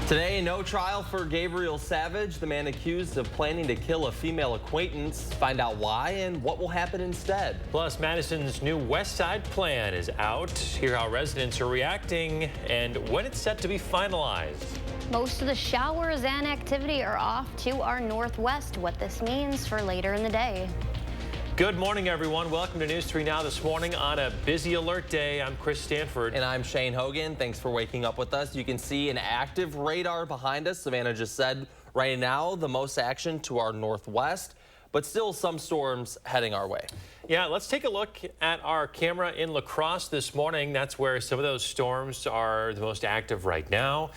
Today, no trial for Gabriel Savage, the man accused of planning to kill a female acquaintance. Find out why and what will happen instead. Plus, Madison's new West Side plan is out. Hear how residents are reacting and when it's set to be finalized. Most of the showers and activity are off to our northwest. What this means for later in the day. Good morning, everyone. Welcome to News 3 Now this morning on a busy alert day. I'm Chris Stanford. And I'm Shane Hogan. Thanks for waking up with us. You can see an active radar behind us. Savannah just said right now the most action to our northwest, but still some storms heading our way. Yeah, let's take a look at our camera in La Crosse this morning. That's where some of those storms are the most active right now.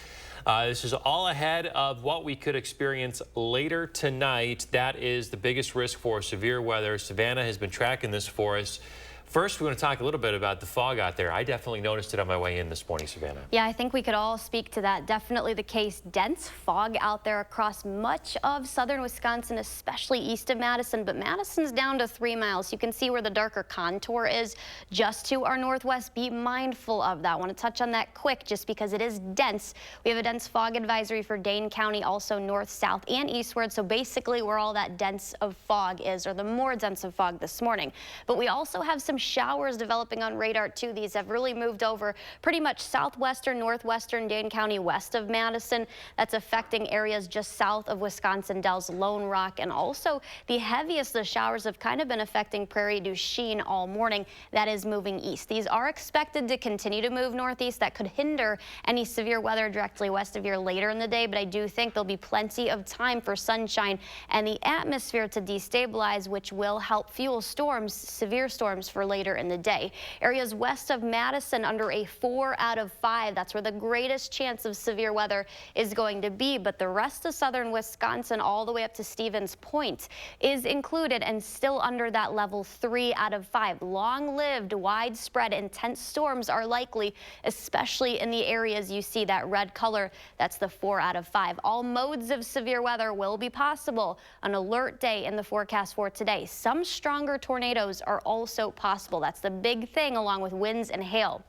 This is all ahead of what we could experience later tonight. That is the biggest risk for severe weather. Savannah has been tracking this for us. First, we want to talk a little bit about the fog out there. I definitely noticed it on my way in this morning, Savannah. Yeah, I think we could all speak to that. Definitely the case. Dense fog out there across much of southern Wisconsin, especially east of Madison. But Madison's down to 3 miles. You can see where the darker contour is just to our northwest. Be mindful of that. I want to touch on that quick just because it is dense. We have a dense fog advisory for Dane County, also north, south, and eastward. So basically where all that dense of fog is, or the more dense of fog this morning. But we also have some showers developing on radar too. These have really moved over pretty much southwestern, northwestern Dane County west of Madison. That's affecting areas just south of Wisconsin Dells, Lone Rock, and also the heaviest of the showers have kind of been affecting Prairie du Chien all morning. That is moving east. These are expected to continue to move northeast. That could hinder any severe weather directly west of here later in the day, but I do think there'll be plenty of time for sunshine and the atmosphere to destabilize, which will help fuel storms, severe storms for later in the day. Areas west of Madison under a 4 out of 5. That's where the greatest chance of severe weather is going to be. But the rest of southern Wisconsin all the way up to Stevens Point is included and still under that level 3 out of 5. Long-lived, widespread, intense storms are likely, especially in the areas you see that red color. That's the 4 out of 5. All modes of severe weather will be possible. An alert day in the forecast for today. Some stronger tornadoes are also possible. That's the big thing, along with winds and hail.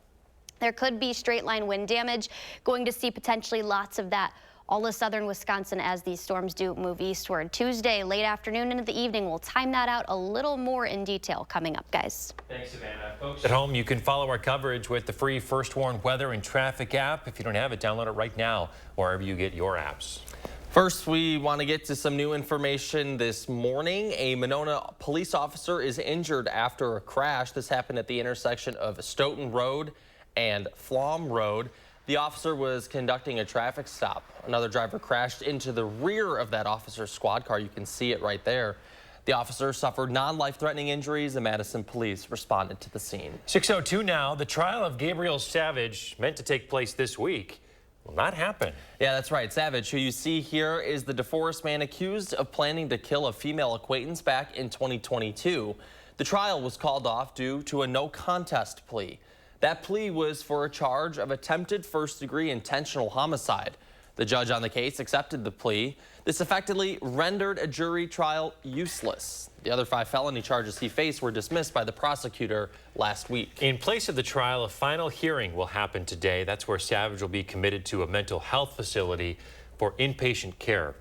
There could be straight line wind damage. Going to see potentially lots of that all of southern Wisconsin as these storms do move eastward. Tuesday, late afternoon into the evening, we'll time that out a little more in detail coming up, guys. Thanks, Savannah. Folks at home, you can follow our coverage with the free First Warn Weather and Traffic app. If you don't have it, download it right now, wherever you get your apps. First, we want to get to some new information this morning. A Monona police officer is injured after a crash. This happened at the intersection of Stoughton Road and Flom Road. The officer was conducting a traffic stop. Another driver crashed into the rear of that officer's squad car. You can see it right there. The officer suffered non-life-threatening injuries. The Madison police responded to the scene. 6:02 now. The trial of Gabriel Savage, meant to take place this week, will not happen. Yeah, that's right. Savage, who you see here, is the DeForest man accused of planning to kill a female acquaintance back in 2022. The trial was called off due to a no contest plea. That plea was for a charge of attempted first-degree intentional homicide. The judge on the case accepted the plea. This effectively rendered a jury trial useless. The other 5 felony charges he faced were dismissed by the prosecutor last week. In place of the trial, a final hearing will happen today. That's where Savage will be committed to a mental health facility for inpatient care.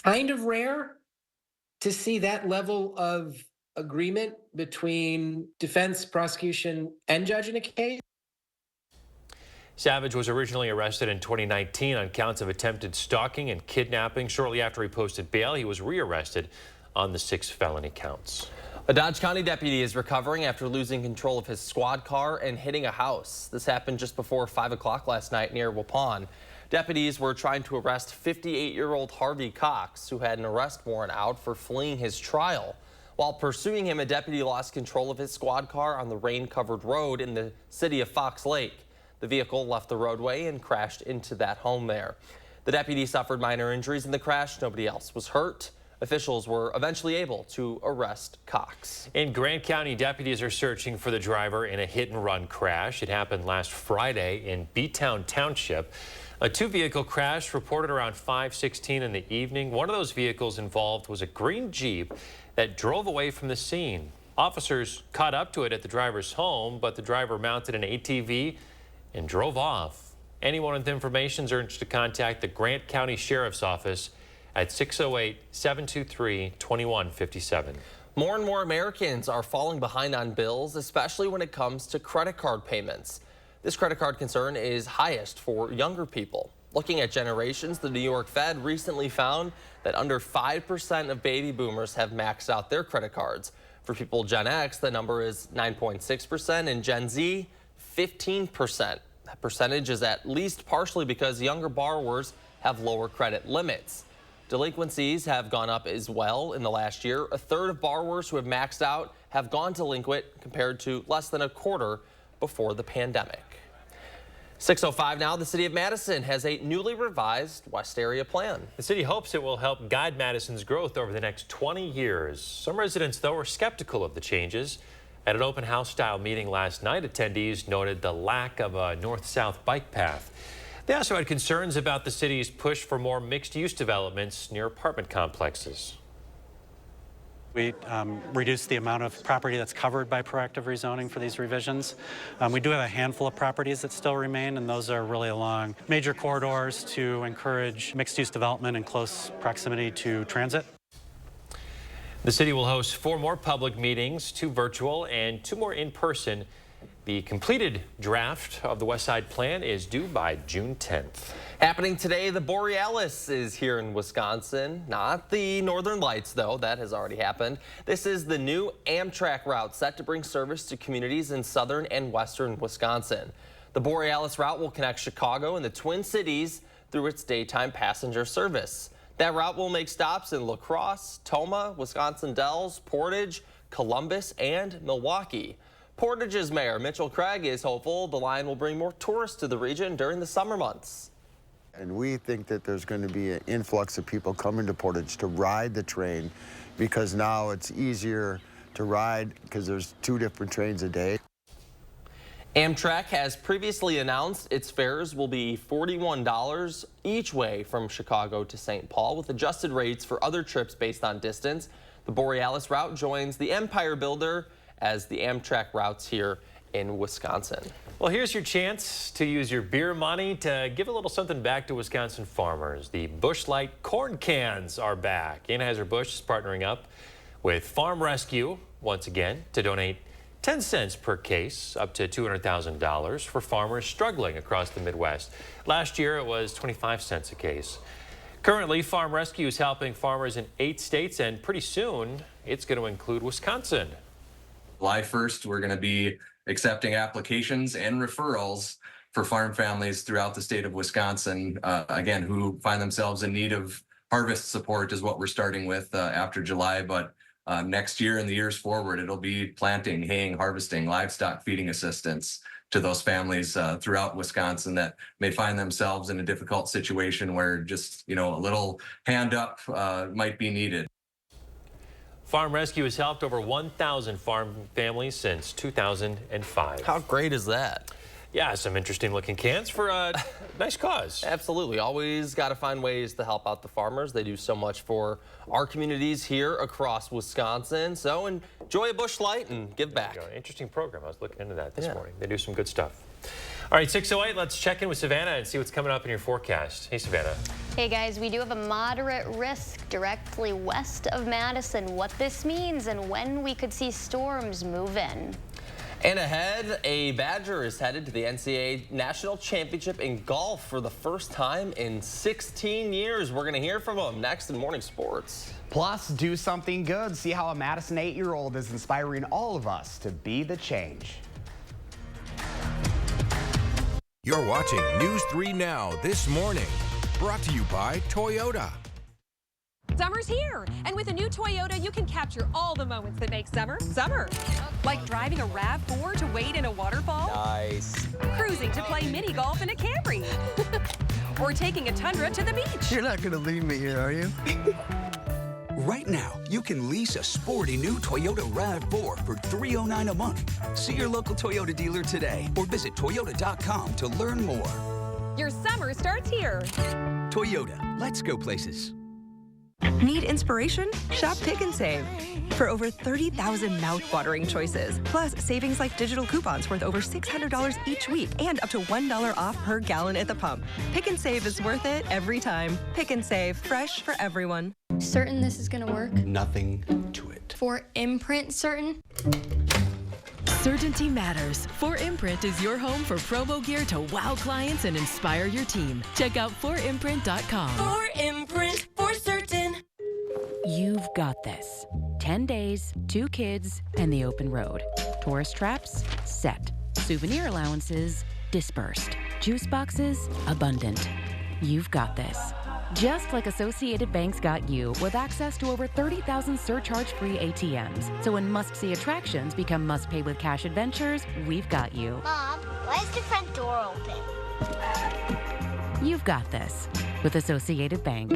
Kind of rare to see that level of agreement between defense, prosecution, and judge in a case. Savage was originally arrested in 2019 on counts of attempted stalking and kidnapping. Shortly after he posted bail, he was rearrested on the 6 felony counts. A Dodge County deputy is recovering after losing control of his squad car and hitting a house. This happened just before 5 o'clock last night near Waupun. Deputies were trying to arrest 58-year-old Harvey Cox, who had an arrest warrant out for fleeing his trial. While pursuing him, a deputy lost control of his squad car on the rain-covered road in the city of Fox Lake. The vehicle left the roadway and crashed into that home there. The deputy suffered minor injuries in the crash. Nobody else was hurt. Officials were eventually able to arrest Cox. In Grant County, deputies are searching for the driver in a hit-and-run crash. It happened last Friday in B-Town Township. A 2-vehicle crash reported around 5:16 in the evening. One of those vehicles involved was a green Jeep that drove away from the scene. Officers caught up to it at the driver's home, but the driver mounted an ATV and drove off. Anyone with information is urged to contact the Grant County Sheriff's Office at 608-723-2157. More and more Americans are falling behind on bills, especially when it comes to credit card payments. This credit card concern is highest for younger people. Looking at generations, the New York Fed recently found that under 5% of baby boomers have maxed out their credit cards. For people Gen X, the number is 9.6%, and Gen Z, 15%. That percentage is at least partially because younger borrowers have lower credit limits. Delinquencies have gone up as well in the last year. A third of borrowers who have maxed out have gone delinquent compared to less than a quarter before the pandemic. 6:05 now. The city of Madison has a newly revised West Area plan. The city hopes it will help guide Madison's growth over the next 20 years. Some residents, though, are skeptical of the changes. At an open house style meeting last night, attendees noted the lack of a north-south bike path. They also had concerns about the city's push for more mixed-use developments near apartment complexes. We reduced the amount of property that's covered by proactive rezoning for these revisions. We do have a handful of properties that still remain, and those are really along major corridors to encourage mixed-use development in close proximity to transit. The city will host 4 more public meetings, 2 virtual and 2 more in person. The completed draft of the West Side Plan is due by June 10th. Happening today, the Borealis is here in Wisconsin. Not the Northern Lights, though. That has already happened. This is the new Amtrak route set to bring service to communities in southern and western Wisconsin. The Borealis route will connect Chicago and the Twin Cities through its daytime passenger service. That route will make stops in La Crosse, Tomah, Wisconsin Dells, Portage, Columbus, and Milwaukee. Portage's Mayor Mitchell Craig is hopeful the line will bring more tourists to the region during the summer months. And we think that there's going to be an influx of people coming to Portage to ride the train because now it's easier to ride because there's 2 different trains a day. Amtrak has previously announced its fares will be $41 each way from Chicago to St. Paul, with adjusted rates for other trips based on distance. The Borealis route joins the Empire Builder as the Amtrak routes here in Wisconsin. Well, here's your chance to use your beer money to give a little something back to Wisconsin farmers. The Busch Light corn cans are back. Anheuser-Busch is partnering up with Farm Rescue once again to donate 10 cents per case, up to $200,000 for farmers struggling across the Midwest. Last year, it was 25 cents a case. Currently, Farm Rescue is helping farmers in 8 states, and pretty soon, it's going to include Wisconsin. July 1st, we're going to be accepting applications and referrals for farm families throughout the state of Wisconsin, again, who find themselves in need of harvest support is what we're starting with after July. But next year and the years forward, it'll be planting, haying, harvesting, livestock feeding assistance to those families throughout Wisconsin that may find themselves in a difficult situation where just, a little hand up might be needed. Farm Rescue has helped over 1,000 farm families since 2005. How great is that? Yeah, some interesting looking cans for a nice cause. Absolutely. Always got to find ways to help out the farmers. They do so much for our communities here across Wisconsin. So enjoy a Busch Light and give back. Interesting program. I was looking into that this morning. They do some good stuff. All right, 6:08, let's check in with Savannah and see what's coming up in your forecast. Hey, Savannah. Hey guys, we do have a moderate risk directly west of Madison. What this means and when we could see storms move in. And ahead, a Badger is headed to the NCAA National Championship in golf for the first time in 16 years. We're going to hear from him next in Morning Sports. Plus, do something good. See how a Madison 8-year-old is inspiring all of us to be the change. You're watching News 3 Now this morning. Brought to you by Toyota. Summer's here, and with a new Toyota, you can capture all the moments that make summer, summer. Like driving a RAV4 to wade in a waterfall. Nice. Cruising to play mini golf in a Camry. Or taking a Tundra to the beach. You're not going to leave me here, are you? Right now, you can lease a sporty new Toyota RAV4 for $309 a month. See your local Toyota dealer today or visit Toyota.com to learn more. Your summer starts here. Toyota, let's go places. Need inspiration? Shop Pick and Save. For over 30,000 mouth-watering choices, plus savings like digital coupons worth over $600 each week and up to $1 off per gallon at the pump. Pick and Save is worth it every time. Pick and Save, fresh for everyone. Certain this is gonna work? Nothing to it. For imprint certain? Certainty matters. 4imprint is your home for promo gear to wow clients and inspire your team. Check out 4imprint.com. 4imprint, for certain. You've got this. 10 days, 2 kids, and the open road. Tourist traps? Set. Souvenir allowances? Dispersed. Juice boxes? Abundant. You've got this. Just like Associated Bank's got you with access to over 30,000 surcharge-free ATMs. So when must-see attractions become must-pay with cash adventures, we've got you. Mom, why is the front door open? You've got this with Associated Bank.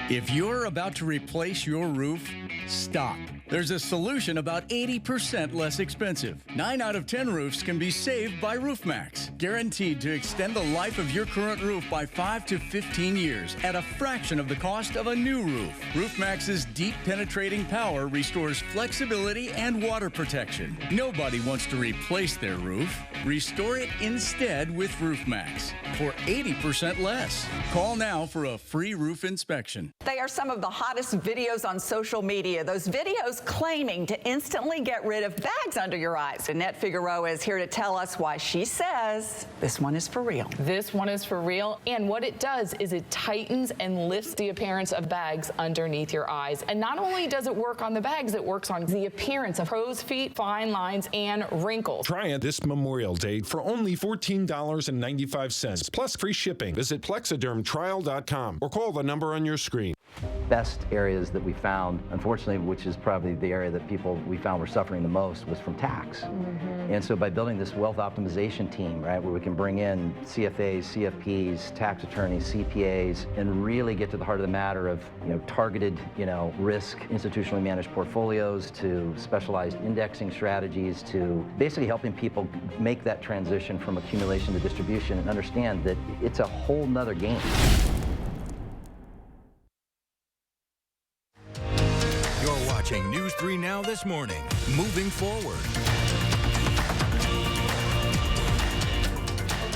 If you're about to replace your roof, stop. There's a solution about 80% less expensive. 9 out of 10 roofs can be saved by RoofMax. Guaranteed to extend the life of your current roof by 5 to 15 years at a fraction of the cost of a new roof. RoofMax's deep penetrating power restores flexibility and water protection. Nobody wants to replace their roof. Restore it instead with RoofMax for 80% less. Call now for a free roof inspection. They are some of the hottest videos on social media. Those videos claiming to instantly get rid of bags under your eyes. Annette Figueroa is here to tell us why she says this one is for real. This one is for real, and what it does is it tightens and lifts the appearance of bags underneath your eyes. And not only does it work on the bags, it works on the appearance of crow's feet, fine lines, and wrinkles. Try it this Memorial Day for only $14.95 plus free shipping. Visit plexidermtrial.com or call the number on your screen. Best areas that we found, unfortunately, which is probably the area that we found were suffering the most, was from tax. And so by building this wealth optimization team, right, where we can bring in CFAs, CFPs, tax attorneys, CPAs, and really get to the heart of the matter of, targeted, risk, institutionally managed portfolios, to specialized indexing strategies, to basically helping people make that transition from accumulation to distribution and understand that it's a whole nother game. Watching News 3 Now this morning. Moving forward.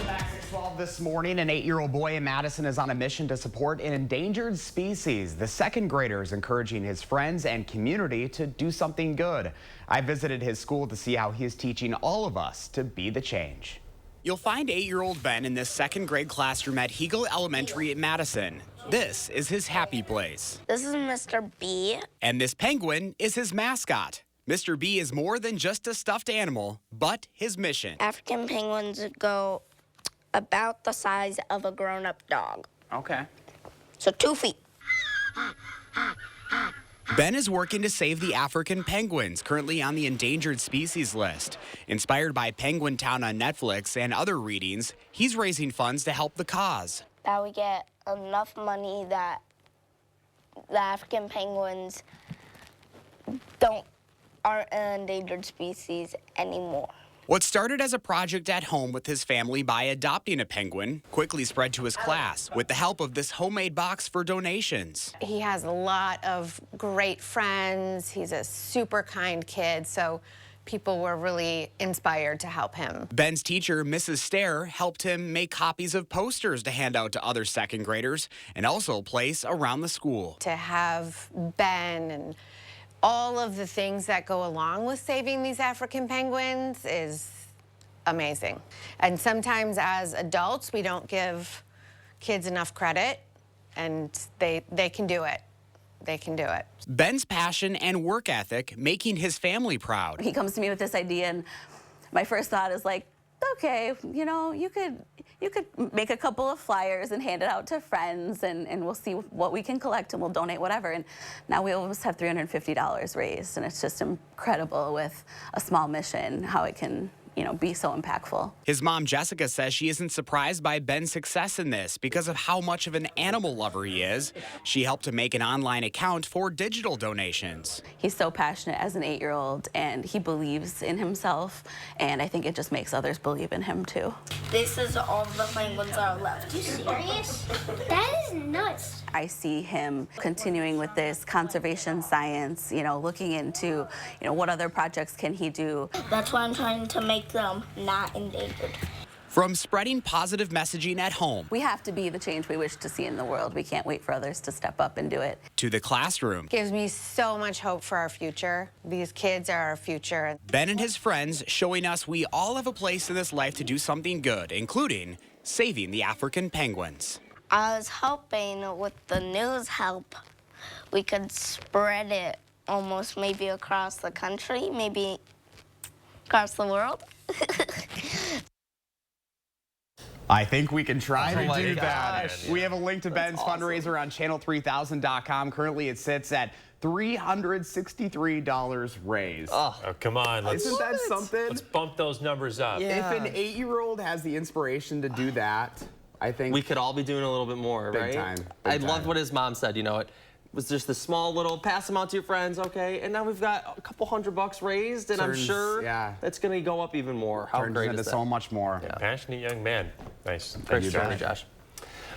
Back 6:12 this morning, an 8-year-old boy in Madison is on a mission to support an endangered species. The second grader is encouraging his friends and community to do something good. I visited his school to see how he is teaching all of us to be the change. You'll find 8-year-old Ben in this second grade classroom at Hegel Elementary in Madison. This is his happy place. This is Mr. B. And this penguin is his mascot. Mr. B is more than just a stuffed animal, but his mission. African penguins go about the size of a grown-up dog. Okay. So 2 feet. Ben is working to save the African penguins, currently on the endangered species list. Inspired by Penguin Town on Netflix and other readings, he's raising funds to help the cause. That we get enough money that the African penguins aren't an endangered species anymore. What started as a project at home with his family by adopting a penguin quickly spread to his class with the help of this homemade box for donations. He has a lot of great friends. He's a super kind kid, so people were really inspired to help him. Ben's teacher, Mrs. Stair, helped him make copies of posters to hand out to other second graders and also place around the school. To have Ben and all of the things that go along with saving these African penguins is amazing. And sometimes as adults, we don't give kids enough credit, and they can do it. They can do it. Ben's passion and work ethic making his family proud. He comes to me with this idea, and my first thought is like, okay, you could make a couple of flyers and hand it out to friends, and we'll see what we can collect, and we'll donate whatever. And now we almost have $350 raised, and it's just incredible with a small mission how it can be so impactful. His mom, Jessica, says she isn't surprised by Ben's success in this because of how much of an animal lover he is. She helped him make an online account for digital donations. He's so passionate as an 8-year-old, and he believes in himself, and I think it just makes others believe in him too. This is all the penguins that are left. You serious? That is nuts. I see him continuing with this conservation science, looking into, what other projects can he do. That's why I'm trying to make them not endangered. From spreading positive messaging at home. We have to be the change we wish to see in the world. We can't wait for others to step up and do it. To the classroom. Gives me so much hope for our future. These kids are our future. Ben and his friends showing us we all have a place in this life to do something good, including saving the African penguins. I was hoping with the news help, we could spread it almost maybe across the country, maybe across the world. I think we can try to do that. gosh. We have a link to Ben's fundraiser on channel3000.com. Currently, it sits at $363 raised. Oh, come on. Isn't that something? Let's bump those numbers up. If an 8-year-old has the inspiration to do that, I think we could all be doing a little bit more, Big right? time. I loved what his mom said. It was just a small little pass them out to your friends, okay? And now we've got a couple $100 raised, and I'm sure that's going to go up even more. How Turns great into is that? so much more. Yeah. Passionate young man. Nice. Great Thanks, journey, Josh.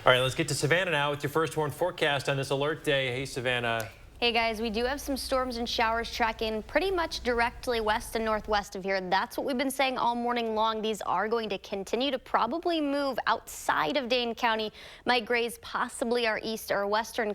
All right, let's get to Savannah now with your first warn forecast on this alert day. Hey, Savannah. Hey guys, we do have some storms and showers tracking pretty much directly west and northwest of here. That's what we've been saying all morning long. These are going to continue to probably move outside of Dane County, might graze possibly our east or western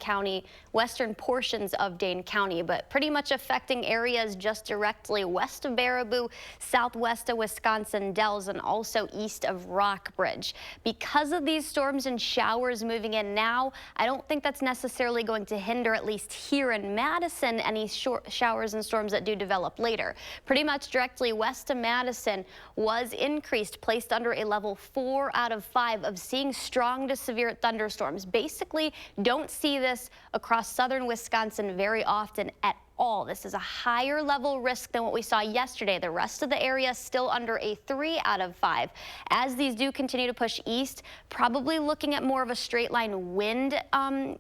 portions of Dane County, but pretty much affecting areas just directly west of Baraboo, southwest of Wisconsin Dells, and also east of Rockbridge. Because of these storms and showers moving in now, I don't think that's necessarily going to hinder, at least here in Madison, any showers and storms that do develop later. Pretty much directly west of Madison was increased, placed under a level 4 out of 5 of seeing strong to severe thunderstorms. Basically, don't see this across southern Wisconsin very often at all. This is a higher level risk than what we saw yesterday. The rest of the area still under a 3 out of 5. As these do continue to push east, probably looking at more of a straight line wind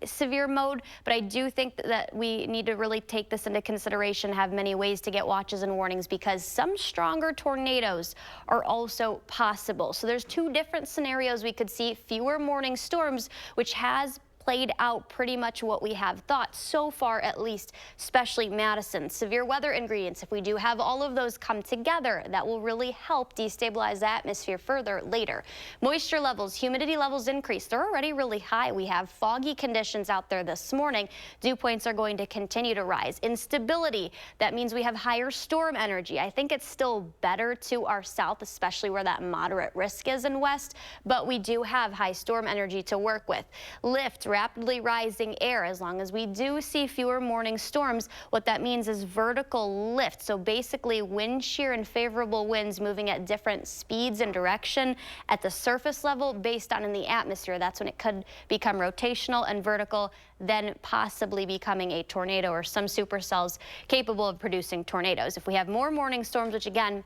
severe mode, but I do think that we need to really take this into consideration, have many ways to get watches and warnings, because some stronger tornadoes are also possible. So there's two different scenarios we could see. Fewer morning storms, which has played out pretty much what we have thought so far, at least, especially Madison. Severe weather ingredients, if we do have all of those come together, that will really help destabilize the atmosphere further later. Moisture levels, humidity levels increase. They're already really high. We have foggy conditions out there this morning. Dew points are going to continue to rise. Instability, that means we have higher storm energy. I think it's still better to our south, especially where that moderate risk is in west, but we do have high storm energy to work with. Lift, rapidly rising air. As long as we do see fewer morning storms, what that means is vertical lift. So basically wind shear and favorable winds moving at different speeds and direction at the surface level based on in the atmosphere. That's when it could become rotational and vertical, then possibly becoming a tornado or some supercells capable of producing tornadoes. If we have more morning storms, which again,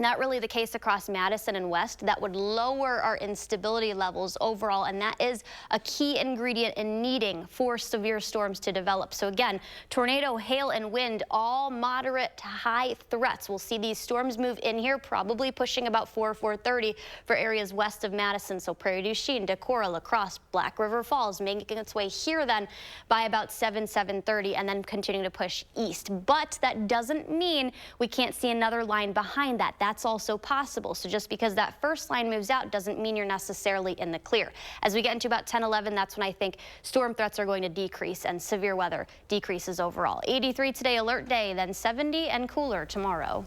not really the case across Madison and west, that would lower our instability levels overall, and that is a key ingredient in needing for severe storms to develop. So again, tornado, hail, and wind, all moderate to high threats. We'll see these storms move in here, probably pushing about 4:30 for areas west of Madison. So Prairie du Chien, Decorah, La Crosse, Black River Falls, making its way here then by about 7:30, and then continuing to push east. But that doesn't mean we can't see another line behind that. That's also possible. So just because that first line moves out doesn't mean you're necessarily in the clear. As we get into about 10-11, that's when I think storm threats are going to decrease and severe weather decreases overall. 83 today, alert day, then 70 and cooler tomorrow.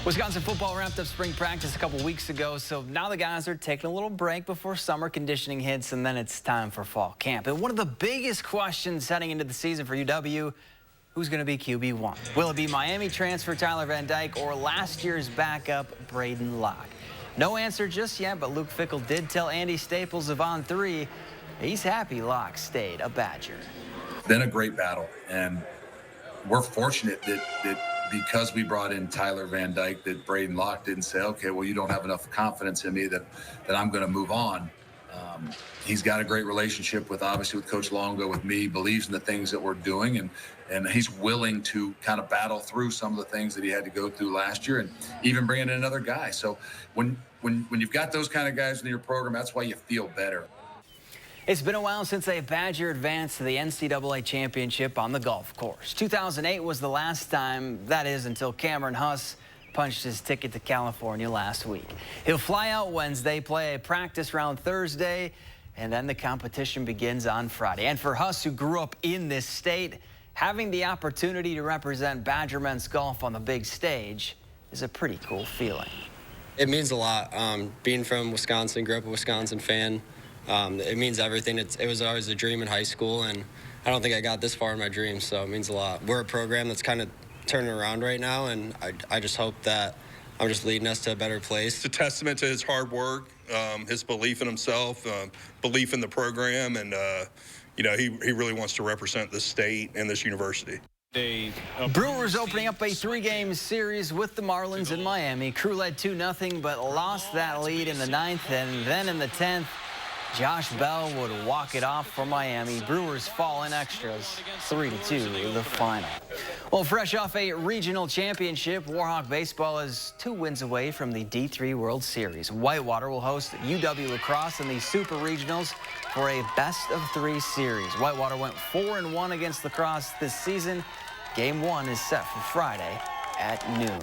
Wisconsin football wrapped up spring practice a couple weeks ago, so now the guys are taking a little break before summer conditioning hits, and then it's time for fall camp. And one of the biggest questions heading into the season for UW, who's going to be QB1? Will it be Miami transfer Tyler Van Dyke or last year's backup Braden Locke? No answer just yet, but Luke Fickell did tell Andy Staples of On3 he's happy Locke stayed a Badger. Been a great battle, and we're fortunate that because we brought in Tyler Van Dyke, that Braden Locke didn't say, okay, well, you don't have enough confidence in me that I'm going to move on. He's got a great relationship with Coach Longo, with me, believes in the things that we're doing, and he's willing to kind of battle through some of the things that he had to go through last year, and even bringing in another guy. So when you've got those kind of guys in your program, that's why you feel better. It's been a while since a Badger advanced to the NCAA championship on the golf course. 2008 was the last time, that is, until Cameron Huss punched his ticket to California last week. He'll fly out Wednesday, play a practice round Thursday, and then the competition begins on Friday. And for Huss, who grew up in this state, having the opportunity to represent Badger men's golf on the big stage is a pretty cool feeling. It means a lot. Being from Wisconsin, grew up a Wisconsin fan. It means everything. It was always a dream in high school, and I don't think I got this far in my dreams, so it means a lot. We're a program that's kind of turning around right now, and I just hope that I'm just leading us to a better place. It's a testament to his hard work, his belief in himself, belief in the program, and you know, he really wants to represent this state and this university. Brewers opening up a 3-game series with the Marlins in Miami. Crew led 2-0, but lost that lead in the 9th, and then in the 10th, Josh Bell would walk it off for Miami. Brewers fall in extras, 3-2 the final. Well, fresh off a regional championship, Warhawk baseball is 2 wins away from the D3 World Series. Whitewater will host UW Lacrosse in the Super Regionals for a best-of-3 series. Whitewater went 4-1 against Lacrosse this season. Game 1 is set for Friday at noon.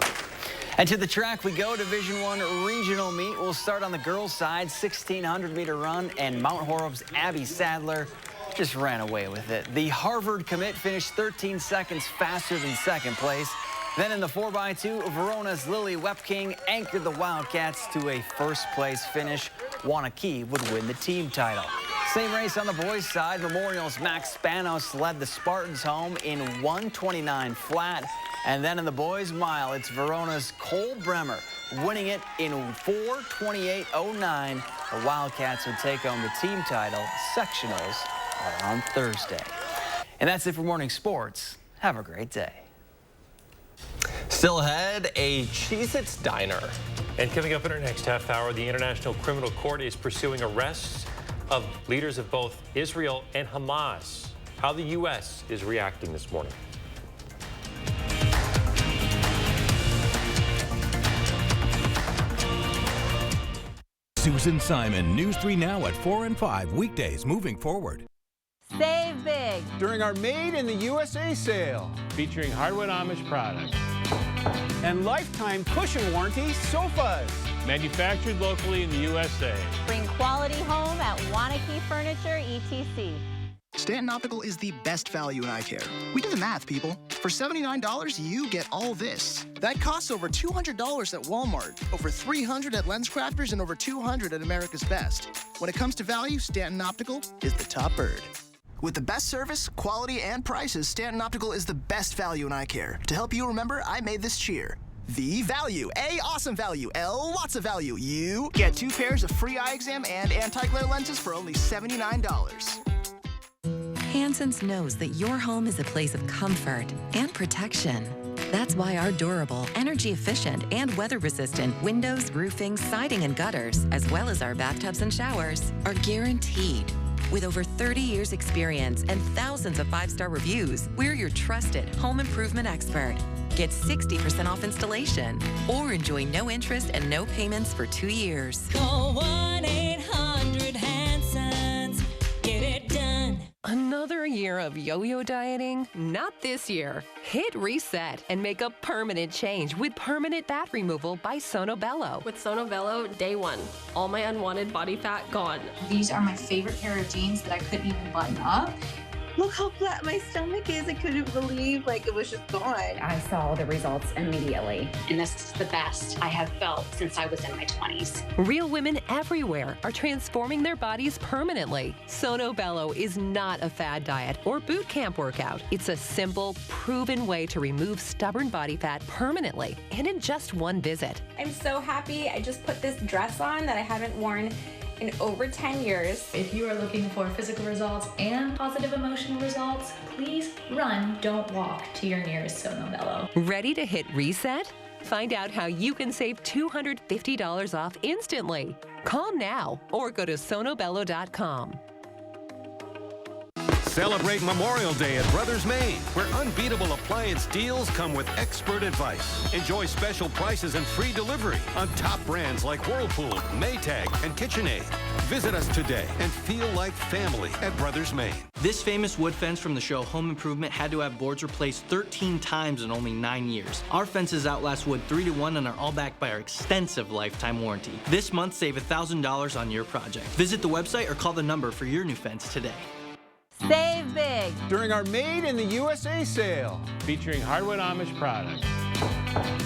And to the track we go. Division I regional meet will start on the girls' side, 1,600-meter run, and Mount Horeb's Abby Sadler just ran away with it. The Harvard commit finished 13 seconds faster than second place. Then in the 4x2, Verona's Lily Wepking anchored the Wildcats to a first-place finish. Wanakee would win the team title. Same race on the boys' side. Memorial's Max Spanos led the Spartans home in 1:29 flat. And then in the boys' mile, it's Verona's Cole Bremer winning it in 4:28.09. The Wildcats would take home the team title. Sectionals are on Thursday. And that's it for morning sports. Have a great day. Still ahead, a Cheez-Its diner. And coming up in our next half hour, the International Criminal Court is pursuing arrests of leaders of both Israel and Hamas. How the U.S. is reacting this morning. Susan Simon, News 3 Now at 4 and 5, weekdays moving forward. Save big during our Made in the USA sale, featuring hardwood Amish products. And lifetime cushion warranty sofas, manufactured locally in the USA. Bring quality home at Wanakee Furniture, etc. Stanton Optical is the best value in eye care. We did the math, people. For $79, you get all this. That costs over $200 at Walmart, over $300 at LensCrafters, and over $200 at America's Best. When it comes to value, Stanton Optical is the top bird. With the best service, quality, and prices, Stanton Optical is the best value in eye care. To help you remember, I made this cheer. The value. A, awesome value. L, lots of value. You get 2 pairs of free eye exam and anti-glare lenses for only $79. Hanson's knows that your home is a place of comfort and protection. That's why our durable, energy-efficient, and weather-resistant windows, roofing, siding, and gutters, as well as our bathtubs and showers, are guaranteed. With over 30 years experience and thousands of 5-star reviews, we're your trusted home improvement expert. Get 60% off installation or enjoy no interest and no payments for 2 years. Call 1-800-HANSONS. Get it done. Another year of yo-yo dieting? Not this year. Hit reset and make a permanent change with permanent fat removal by Sono Bello. With Sono Bello, day 1, all my unwanted body fat gone. These are my favorite pair of jeans that I couldn't even button up. Look how flat my stomach is. I couldn't believe it was just gone. I saw the results immediately. And this is the best I have felt since I was in my 20s. Real women everywhere are transforming their bodies permanently. Sono Bello is not a fad diet or boot camp workout. It's a simple, proven way to remove stubborn body fat permanently and in just 1 visit. I'm so happy. I just put this dress on that I haven't worn in over 10 years. If you are looking for physical results and positive emotional results, please run, don't walk to your nearest Sono Bello. Ready to hit reset? Find out how you can save $250 off instantly. Call now or go to sonobello.com. Celebrate Memorial Day at Brothers Maine, where unbeatable appliance deals come with expert advice. Enjoy special prices and free delivery on top brands like Whirlpool, Maytag, and KitchenAid. Visit us today and feel like family at Brothers Maine. This famous wood fence from the show Home Improvement had to have boards replaced 13 times in only 9 years. Our fences outlast wood 3 to 1 and are all backed by our extensive lifetime warranty. This month, save $1,000 on your project. Visit the website or call the number for your new fence today. Save big during our Made in the USA sale, featuring hardwood Amish products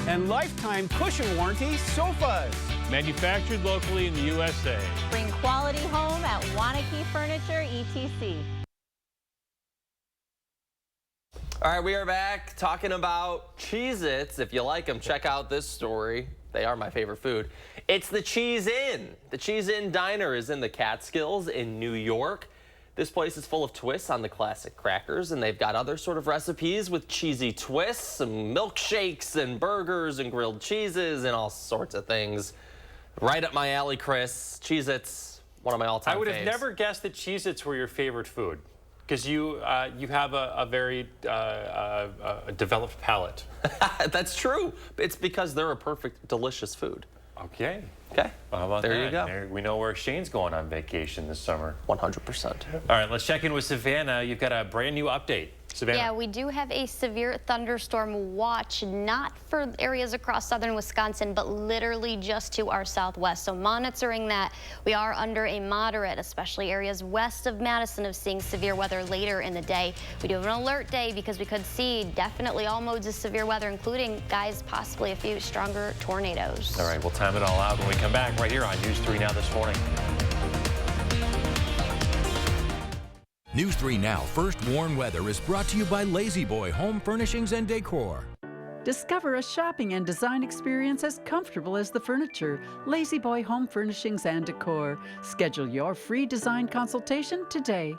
and lifetime cushion warranty sofas, manufactured locally in the USA. Bring quality home at Wanakee Furniture, ETC. All right, we are back talking about Cheez-Its. If you like them, check out this story. They are my favorite food. It's the Cheese Inn. The Cheese Inn Diner is in the Catskills in New York. This place is full of twists on the classic crackers, and they've got other sort of recipes with cheesy twists, some milkshakes and burgers and grilled cheeses and all sorts of things. Right up my alley, Chris. Cheez-Its, one of my all-time faves. I would have never guessed that Cheez-Its were your favorite food, because you have a very developed palate. That's true. It's because they're a perfect, delicious food. Okay. Okay. Well, how about there that? You go. There, we know where Shane's going on vacation this summer. 100%. All right, let's check in with Savannah. You've got a brand new update. Savannah. Yeah, we do have a severe thunderstorm watch, not for areas across southern Wisconsin, but literally just to our southwest. So monitoring that, we are under a moderate, especially areas west of Madison, of seeing severe weather later in the day. We do have an alert day because we could see definitely all modes of severe weather, including, guys, possibly a few stronger tornadoes. All right, we'll time it all out when we come back right here on News 3 Now this morning. News 3 Now First Warn Weather is brought to you by Lazy Boy Home Furnishings and Decor. Discover a shopping and design experience as comfortable as the furniture. Lazy Boy Home Furnishings and Decor. Schedule your free design consultation today.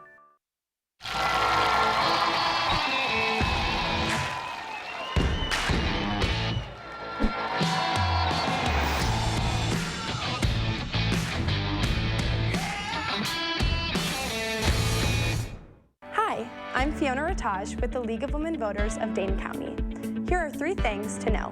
I'm Fiona Rataj with the League of Women Voters of Dane County. Here are 3 things to know.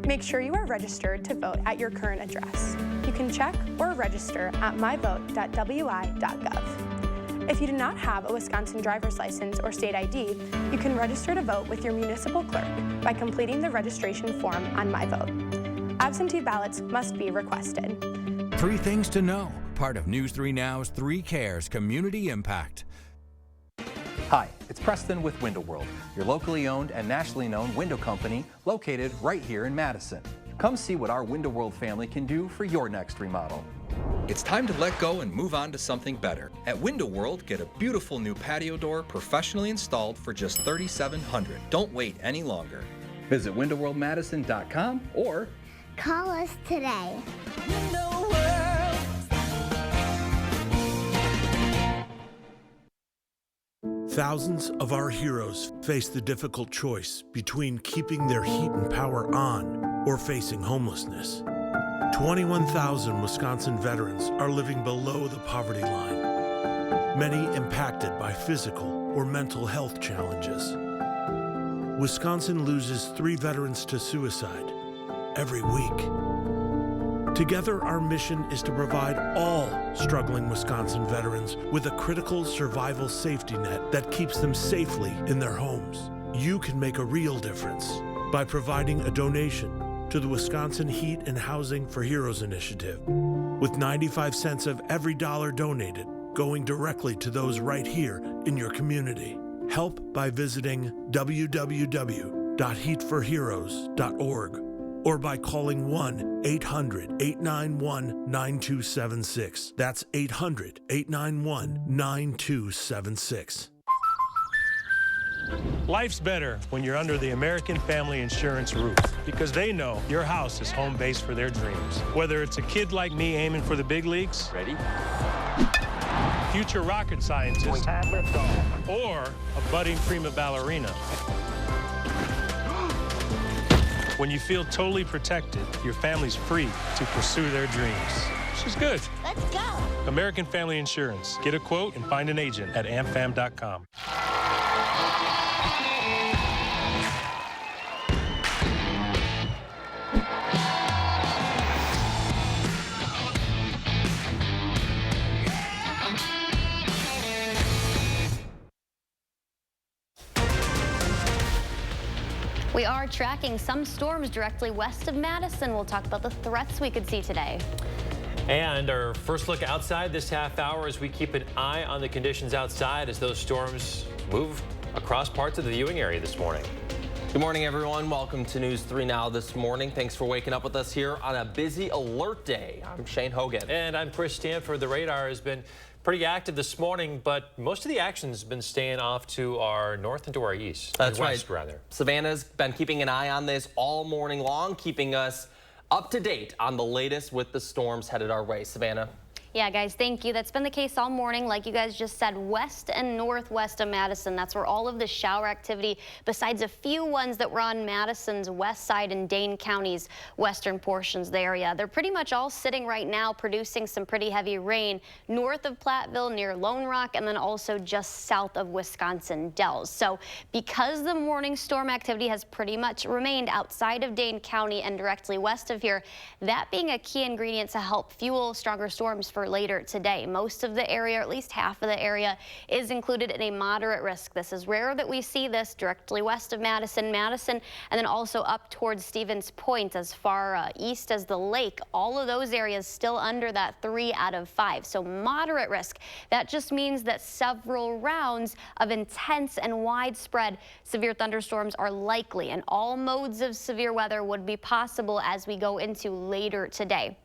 Make sure you are registered to vote at your current address. You can check or register at myvote.wi.gov. If you do not have a Wisconsin driver's license or state ID, you can register to vote with your municipal clerk by completing the registration form on MyVote. Absentee ballots must be requested. 3 things to know, part of News 3 Now's 3 Cares Community Impact. Hi, it's Preston with Window World, your locally owned and nationally known window company located right here in Madison. Come see what our Window World family can do for your next remodel. It's time to let go and move on to something better. At Window World, get a beautiful new patio door professionally installed for just $3,700. Don't wait any longer. Visit windowworldmadison.com or call us today. Window World. Thousands of our heroes face the difficult choice between keeping their heat and power on or facing homelessness. 21,000 Wisconsin veterans are living below the poverty line, many impacted by physical or mental health challenges. Wisconsin loses 3 veterans to suicide every week. Together, our mission is to provide all struggling Wisconsin veterans with a critical survival safety net that keeps them safely in their homes. You can make a real difference by providing a donation to the Wisconsin Heat and Housing for Heroes initiative, with 95 cents of every dollar donated going directly to those right here in your community. Help by visiting www.heatforheroes.org. or by calling 1-800-891-9276. That's 800-891-9276. Life's better when you're under the American Family Insurance roof, because they know your house is home base for their dreams. Whether it's a kid like me aiming for the big leagues, ready? Future rocket scientist, or a budding prima ballerina. When you feel totally protected, your family's free to pursue their dreams. Which is good. Let's go. American Family Insurance. Get a quote and find an agent at amfam.com. We are tracking some storms directly west of Madison. We'll talk about the threats we could see today. And our first look outside this half hour as we keep an eye on the conditions outside as those storms move across parts of the viewing area this morning. Good morning, everyone. Welcome to News 3 Now this morning. Thanks for waking up with us here on a busy alert day. I'm Shane Hogan. And I'm Chris Stanford. The radar has been pretty active this morning, but most of the action has been staying off to our north and to our east. That's west, right. Rather. Savannah's been keeping an eye on this all morning long, keeping us up to date on the latest with the storms headed our way. Savannah. Yeah, guys, thank you. That's been the case all morning. Like you guys just said, west and northwest of Madison. That's where all of the shower activity, besides a few ones that were on Madison's west side and Dane County's western portions of the area. They're pretty much all sitting right now producing some pretty heavy rain north of Platteville near Lone Rock and then also just south of Wisconsin Dells. So because the morning storm activity has pretty much remained outside of Dane County and directly west of here, that being a key ingredient to help fuel stronger storms for later today. Most of the area, or at least half of the area, is included in a moderate risk. This is rare that we see this directly west of Madison, and then also up towards Stevens Point as far east as the lake. All of those areas still under that 3 out of 5. So moderate risk. That just means that several rounds of intense and widespread severe thunderstorms are likely, and all modes of severe weather would be possible as we go into later today.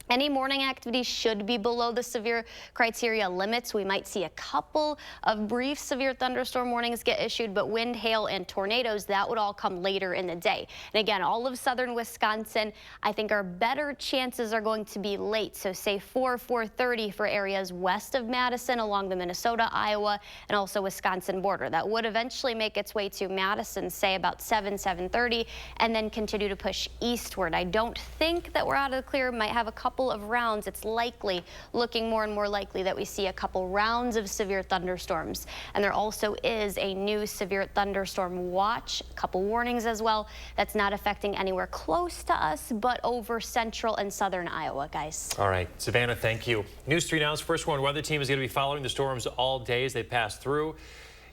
Any morning activity should be below the severe criteria limits. We might see a couple of brief severe thunderstorm warnings get issued, but wind, hail, and tornadoes, that would all come later in the day. And again, all of southern Wisconsin, I think our better chances are going to be late. So say 4:30 for areas west of Madison along the Minnesota, Iowa, and also Wisconsin border. That would eventually make its way to Madison, say about 7:30, and then continue to push eastward. I don't think that we're out of the clear. Might have a couple of rounds. It's likely, looking more and more likely, that we see a couple rounds of severe thunderstorms. And there also is a new severe thunderstorm watch, a couple warnings as well. That's not affecting anywhere close to us, but over central and southern Iowa, guys. All right, Savannah, thank you. News 3 Now's First Warn Weather Team is going to be following the storms all day as they pass through.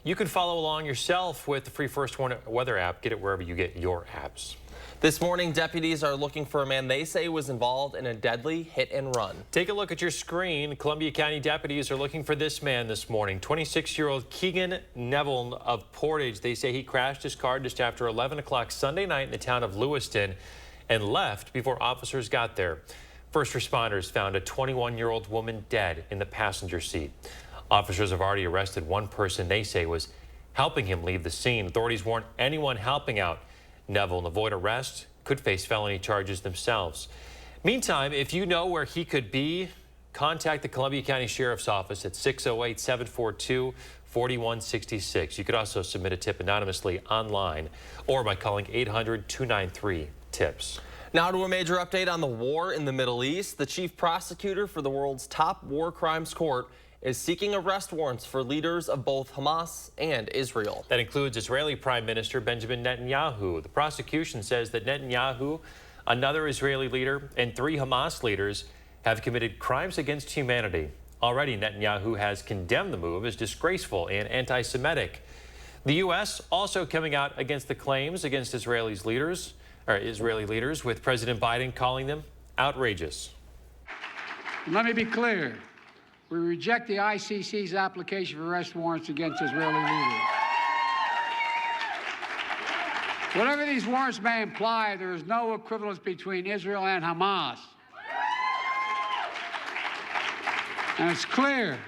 You can follow along yourself with the free First Warn Weather app. Get it wherever you get your apps. This morning, deputies are looking for a man they say was involved in a deadly hit and run. Take a look at your screen. Columbia County deputies are looking for this man this morning. 26-year-old Keegan Neville of Portage. They say he crashed his car just after 11 o'clock Sunday night in the town of Lewiston and left before officers got there. First responders found a 21-year-old woman dead in the passenger seat. Officers have already arrested one person they say was helping him leave the scene. Authorities warn anyone helping out Neville and avoid arrest could face felony charges themselves. Meantime, if you know where he could be, contact the Columbia County Sheriff's Office at 608-742-4166. You could also submit a tip anonymously online or by calling 800-293-TIPS. Now to a major update on the war in the Middle East. The chief prosecutor for the world's top war crimes court is seeking arrest warrants for leaders of both Hamas and Israel. That includes Israeli Prime Minister Benjamin Netanyahu. The prosecution says that Netanyahu, another Israeli leader, and 3 Hamas leaders have committed crimes against humanity. Already, Netanyahu has condemned the move as disgraceful and anti-Semitic. The U.S. also coming out against the claims against Israeli leaders, with President Biden calling them outrageous. Let me be clear. We reject the ICC's application for arrest warrants against Israeli leaders. Whatever these warrants may imply, there is no equivalence between Israel and Hamas. And it's clear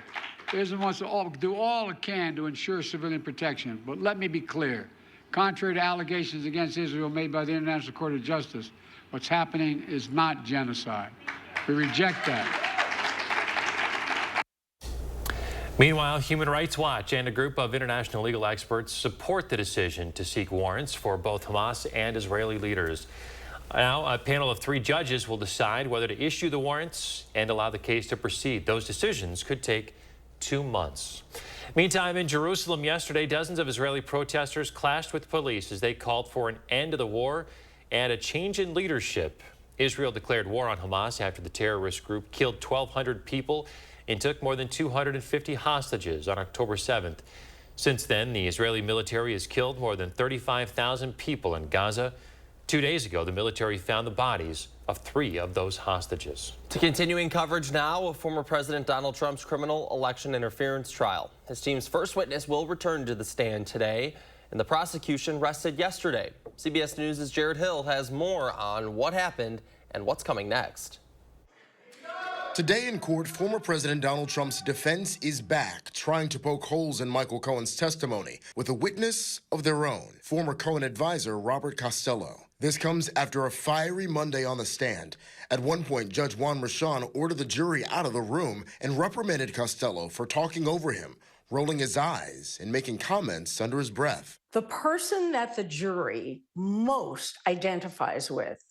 Israel wants to do all it can to ensure civilian protection. But let me be clear. Contrary to allegations against Israel made by the International Court of Justice, what's happening is not genocide. We reject that. Meanwhile, Human Rights Watch and a group of international legal experts support the decision to seek warrants for both Hamas and Israeli leaders. Now, a panel of 3 judges will decide whether to issue the warrants and allow the case to proceed. Those decisions could take 2 months. Meantime, in Jerusalem yesterday, dozens of Israeli protesters clashed with police as they called for an end to the war and a change in leadership. Israel declared war on Hamas after the terrorist group killed 1,200 people and took more than 250 hostages on October 7th. Since then, the Israeli military has killed more than 35,000 people in Gaza. 2 days ago, the military found the bodies of 3 of those hostages. To continuing coverage now of former President Donald Trump's criminal election interference trial. His team's first witness will return to the stand today, and the prosecution rested yesterday. CBS News' Jared Hill has more on what happened and what's coming next. Today in court, former President Donald Trump's defense is back, trying to poke holes in Michael Cohen's testimony with a witness of their own, former Cohen advisor Robert Costello. This comes after a fiery Monday on the stand. At one point, Judge Juan Merchan ordered the jury out of the room and reprimanded Costello for talking over him, rolling his eyes and making comments under his breath. The person that the jury most identifies with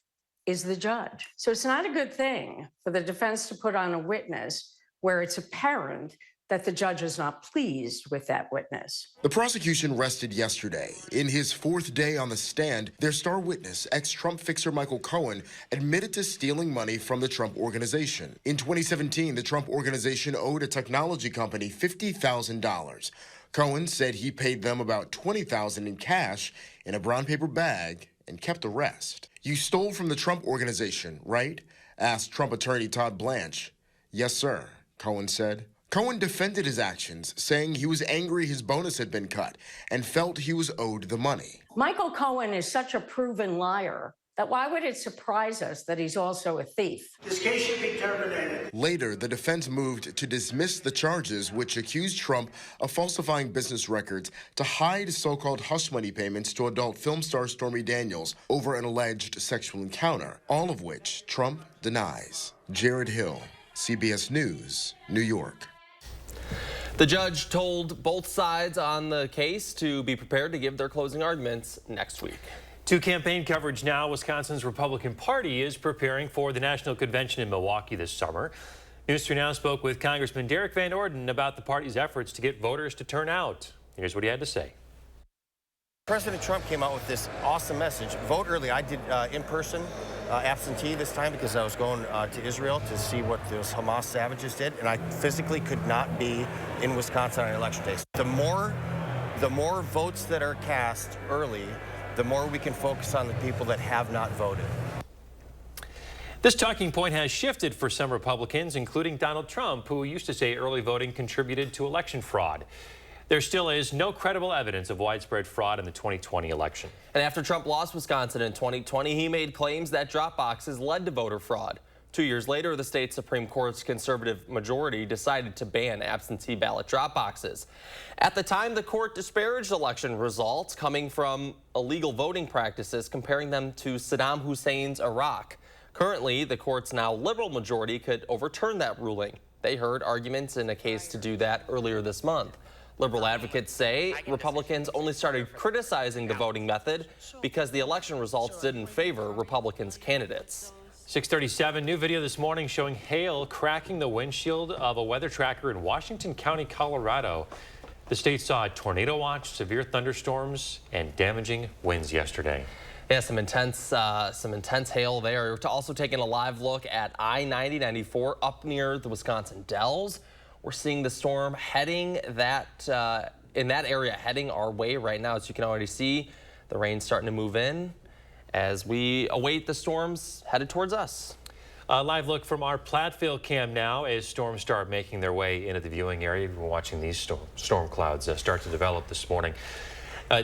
is the judge. So it's not a good thing for the defense to put on a witness where it's apparent that the judge is not pleased with that witness. The prosecution rested yesterday. In his 4th day on the stand, their star witness, ex-Trump fixer Michael Cohen, admitted to stealing money from the Trump Organization. In 2017, the Trump Organization owed a technology company $50,000. Cohen said he paid them about $20,000 in cash in a brown paper bag and kept the rest. You stole from the Trump Organization, right? Asked Trump attorney Todd Blanche. Yes, sir, Cohen said. Cohen defended his actions, saying he was angry his bonus had been cut and felt he was owed the money. Michael Cohen is such a proven liar that why would it surprise us that he's also a thief? This case should be terminated. Later, the defense moved to dismiss the charges which accused Trump of falsifying business records to hide so-called hush money payments to adult film star Stormy Daniels over an alleged sexual encounter, all of which Trump denies. Jared Hill, CBS News, New York. The judge told both sides on the case to be prepared to give their closing arguments next week. To campaign coverage now, Wisconsin's Republican Party is preparing for the national convention in Milwaukee this summer. News 3 Now spoke with Congressman Derek Van Orden about the party's efforts to get voters to turn out. Here's what he had to say. President Trump came out with this awesome message. Vote early. I did in person, absentee this time because I was going to Israel to see what those Hamas savages did, and I physically could not be in Wisconsin on election day. The more votes that are cast early, the more we can focus on the people that have not voted. This talking point has shifted for some Republicans, including Donald Trump, who used to say early voting contributed to election fraud. There still is no credible evidence of widespread fraud in the 2020 election. And after Trump lost Wisconsin in 2020, he made claims that drop boxes led to voter fraud. 2 years later, the state Supreme Court's conservative majority decided to ban absentee ballot drop boxes. At the time, the court disparaged election results coming from illegal voting practices, comparing them to Saddam Hussein's Iraq. Currently, the court's now liberal majority could overturn that ruling. They heard arguments in a case to do that earlier this month. Liberal advocates say Republicans only started criticizing the voting method because the election results didn't favor Republicans' candidates. 6:37, new video this morning showing hail cracking the windshield of a weather tracker in Washington County, Colorado. The state saw a tornado watch, severe thunderstorms, and damaging winds yesterday. Yeah, some intense hail there. We're also taking a live look at I-90-94 up near the Wisconsin Dells. We're seeing the storm heading in that area, heading our way right now. As you can already see, the rain's starting to move in as we await the storms headed towards us. A live look from our Platteville cam now as storms start making their way into the viewing area. We're watching these storm clouds start to develop this morning.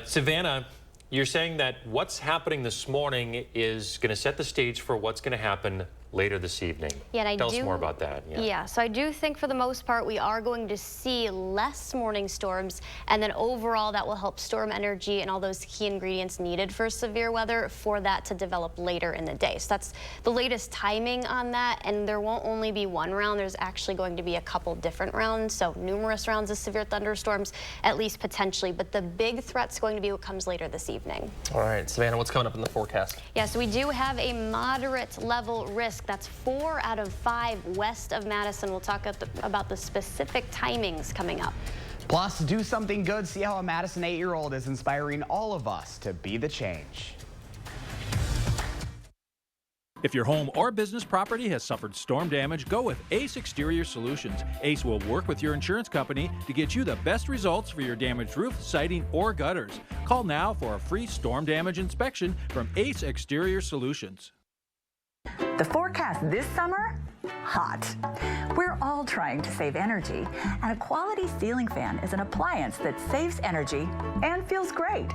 Savannah, you're saying that what's happening this morning is going to set the stage for what's going to happen later this evening. Yeah, and Tell us more about that. Yeah, so I do think for the most part we are going to see less morning storms, and then overall that will help storm energy and all those key ingredients needed for severe weather for that to develop later in the day. So that's the latest timing on that, and there won't only be one round. There's actually going to be a couple different rounds, so numerous rounds of severe thunderstorms, at least potentially, but the big threat's going to be what comes later this evening. All right, Savannah, what's coming up in the forecast? Yeah, so we do have a moderate level risk. That's 4 out of 5 west of Madison. We'll talk about the specific timings coming up. Plus, do something good. See how a Madison 8-year-old is inspiring all of us to be the change. If your home or business property has suffered storm damage, go with Ace Exterior Solutions. Ace will work with your insurance company to get you the best results for your damaged roof, siding, or gutters. Call now for a free storm damage inspection from Ace Exterior Solutions. The forecast this summer? Hot. We're all trying to save energy, and a quality ceiling fan is an appliance that saves energy and feels great.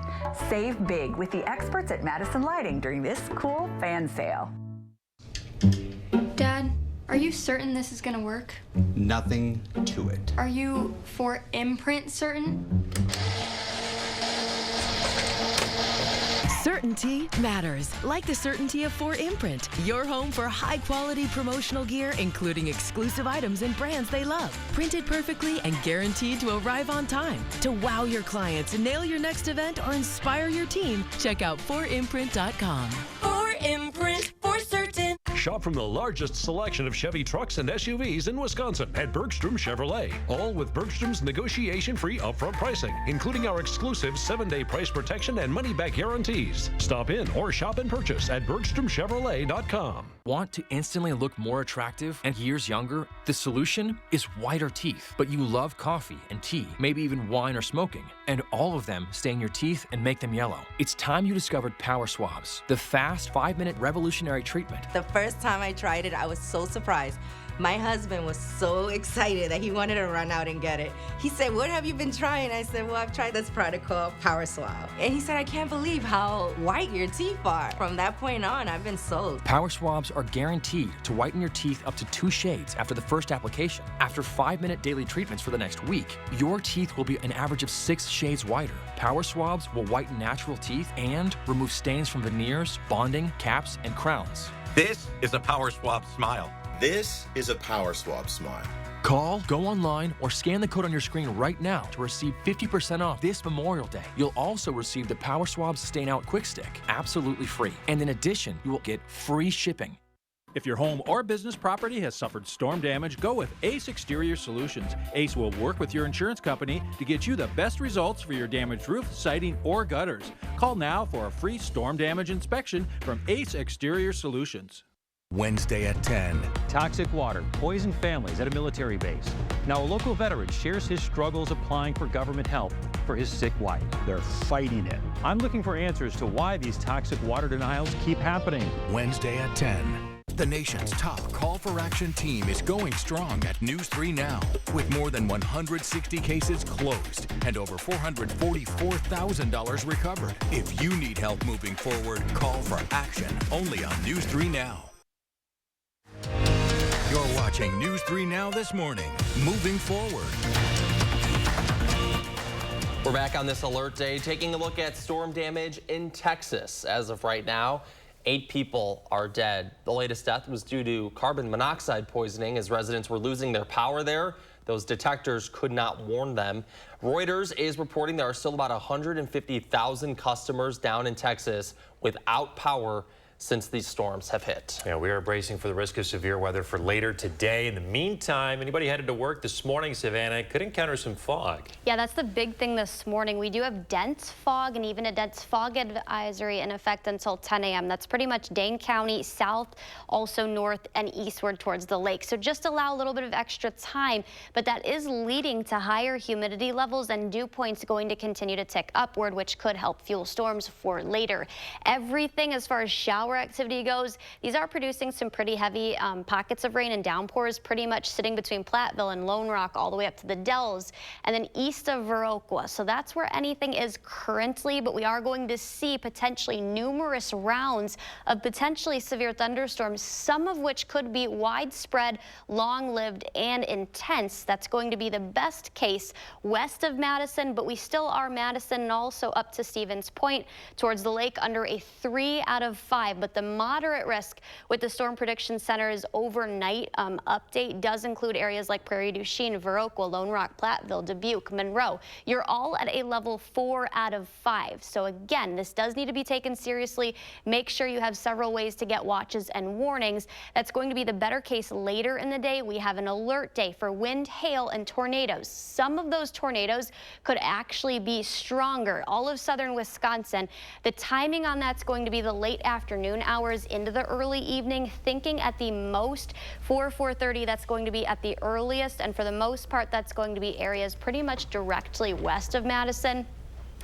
Save big with the experts at Madison Lighting during this cool fan sale. Dad, are you certain this is gonna work? Nothing to it. Are you for imprint certain? Certainty matters, like the certainty of 4imprint, your home for high-quality promotional gear, including exclusive items and brands they love. Printed perfectly and guaranteed to arrive on time. To wow your clients, nail your next event, or inspire your team, check out 4imprint.com. 4imprint for certain. Shop from the largest selection of Chevy trucks and SUVs in Wisconsin at Bergstrom Chevrolet. All with Bergstrom's negotiation-free upfront pricing, including our exclusive 7-day price protection and money-back guarantees. Stop in or shop and purchase at BergstromChevrolet.com. Want to instantly look more attractive and years younger? The solution is whiter teeth. But you love coffee and tea, maybe even wine or smoking, and all of them stain your teeth and make them yellow. It's time you discovered Power Swabs, the fast 5-minute revolutionary treatment. The first time I tried it, I was so surprised. My husband was so excited that he wanted to run out and get it. He said, "What have you been trying?" I said, "Well, I've tried this product called Power Swab." And he said, "I can't believe how white your teeth are." From that point on, I've been sold. Power Swabs are guaranteed to whiten your teeth up to 2 shades after the first application. After 5-minute daily treatments for the next week, your teeth will be an average of 6 shades whiter. Power Swabs will whiten natural teeth and remove stains from veneers, bonding, caps, and crowns. This is a Power Swab smile. This is a Power Swab smile. Call, go online, or scan the code on your screen right now to receive 50% off this Memorial Day. You'll also receive the Power Swab Stain Out Quick Stick, absolutely free. And in addition, you will get free shipping. If your home or business property has suffered storm damage, go with Ace Exterior Solutions. Ace will work with your insurance company to get you the best results for your damaged roof, siding, or gutters. Call now for a free storm damage inspection from Ace Exterior Solutions. Wednesday at 10. Toxic water poisoned families at a military base. Now a local veteran shares his struggles applying for government help for his sick wife. They're fighting it. I'm looking for answers to why these toxic water denials keep happening. Wednesday at 10. The nation's top call for action team is going strong at News 3 Now, with more than 160 cases closed and over $444,000 recovered. If you need help moving forward, call for action only on News 3 Now. You're watching News 3 Now this morning, moving forward. We're back on this alert day, taking a look at storm damage in Texas. As of right now, 8 people are dead. The latest death was due to carbon monoxide poisoning as residents were losing their power there. Those detectors could not warn them. Reuters is reporting there are still about 150,000 customers down in Texas without power since these storms have hit. Yeah, we are bracing for the risk of severe weather for later today. In the meantime, anybody headed to work this morning, Savannah, could encounter some fog. Yeah, that's the big thing this morning. We do have dense fog and even a dense fog advisory in effect until 10 a.m. That's pretty much Dane County, south, also north and eastward towards the lake. So just allow a little bit of extra time, but that is leading to higher humidity levels and dew points going to continue to tick upward, which could help fuel storms for later. Everything as far as showers shower activity goes, these are producing some pretty heavy pockets of rain and downpours, pretty much sitting between Platteville and Lone Rock all the way up to the Dells and then east of Viroqua. So that's where anything is currently, but we are going to see potentially numerous rounds of potentially severe thunderstorms, some of which could be widespread, long-lived, and intense. That's going to be the best case west of Madison, but we still are Madison and also up to Stevens Point towards the lake under a 3 out of 5. But the moderate risk with the Storm Prediction Center's overnight update does include areas like Prairie du Chien, Viroqua, Lone Rock, Platteville, Dubuque, Monroe. You're all at a level 4 out of 5. So again, this does need to be taken seriously. Make sure you have several ways to get watches and warnings. That's going to be the better case later in the day. We have an alert day for wind, hail, and tornadoes. Some of those tornadoes could actually be stronger. All of southern Wisconsin. The timing on that's going to be the late afternoon hours into the early evening. Thinking at the most 4:30, that's going to be at the earliest, and for the most part, that's going to be areas pretty much directly west of Madison.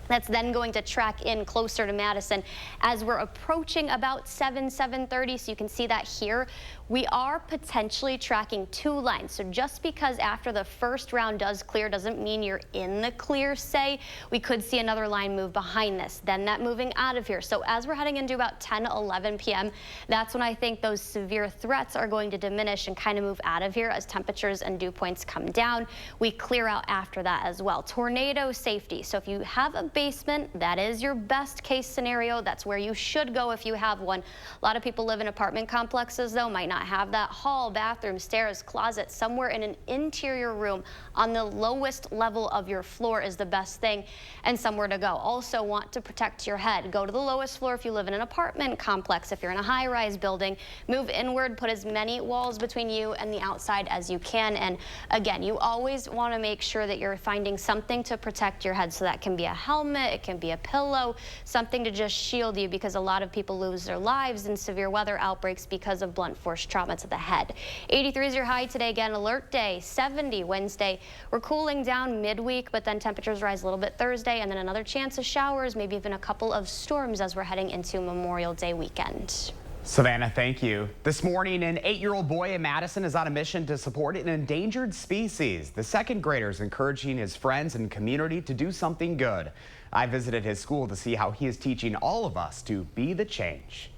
That's then going to track in closer to Madison as we're approaching about 7:30. So you can see that here. We are potentially tracking 2 lines. So just because after the first round does clear doesn't mean you're in the clear, say. We could see another line move behind this, then that moving out of here. So as we're heading into about 10-11 p.m., that's when I think those severe threats are going to diminish and kind of move out of here as temperatures and dew points come down. We clear out after that as well. Tornado safety. So if you have a basement, that is your best case scenario. That's where you should go if you have one. A lot of people live in apartment complexes, though, might not have that. Hall, bathroom, stairs, closet, somewhere in an interior room on the lowest level of your floor is the best thing, and somewhere to go. Also want to protect your head. Go to the lowest floor if you live in an apartment complex. If you're in a high-rise building, move inward, put as many walls between you and the outside as you can. And again, you always want to make sure that you're finding something to protect your head. So that can be a helmet, it can be a pillow, something to just shield you, because a lot of people lose their lives in severe weather outbreaks because of blunt force trauma to the head. 83 is your high today. Again, alert day. 70 Wednesday. We're cooling down midweek, but then temperatures rise a little bit Thursday, and then another chance of showers, maybe even a couple of storms as we're heading into Memorial Day weekend. Savannah, thank you. This morning, an 8-year-old boy in Madison is on a mission to support an endangered species. The second grader is encouraging his friends and community to do something good. I visited his school to see how he is teaching all of us to be the change.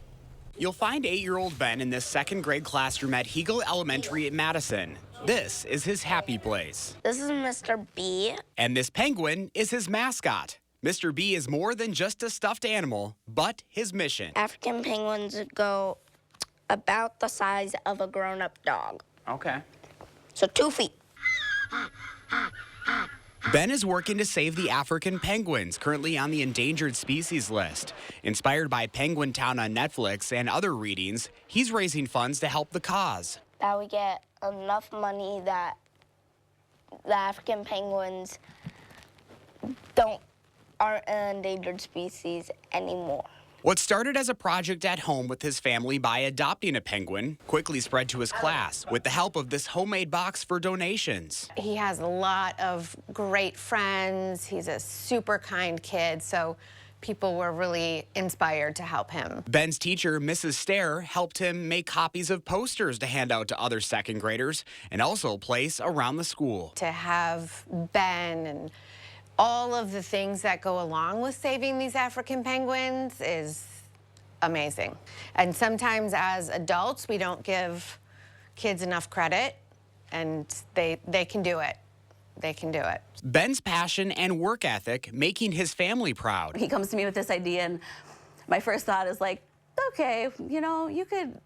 You'll find 8-year-old Ben in this second grade classroom at Hegel Elementary in Madison. This is his happy place. This is Mr. B. And this penguin is his mascot. Mr. B is more than just a stuffed animal, but his mission. African penguins go about the size of a grown-up dog. Okay. So 2 feet. Ben is working to save the African penguins, currently on the endangered species list. Inspired by Penguin Town on Netflix and other readings, he's raising funds to help the cause. That we get enough money that the African penguins aren't an endangered species anymore. What started as a project at home with his family by adopting a penguin quickly spread to his class with the help of this homemade box for donations. He has a lot of great friends. He's a super kind kid, so people were really inspired to help him. Ben's teacher, Mrs. Stair, helped him make copies of posters to hand out to other second graders and also place around the school. To have Ben and all of the things that go along with saving these African penguins is amazing. And sometimes as adults, we don't give kids enough credit, and they can do it. They can do it. Ben's passion and work ethic making his family proud. He comes to me with this idea, and my first thought is like, okay, you know, you could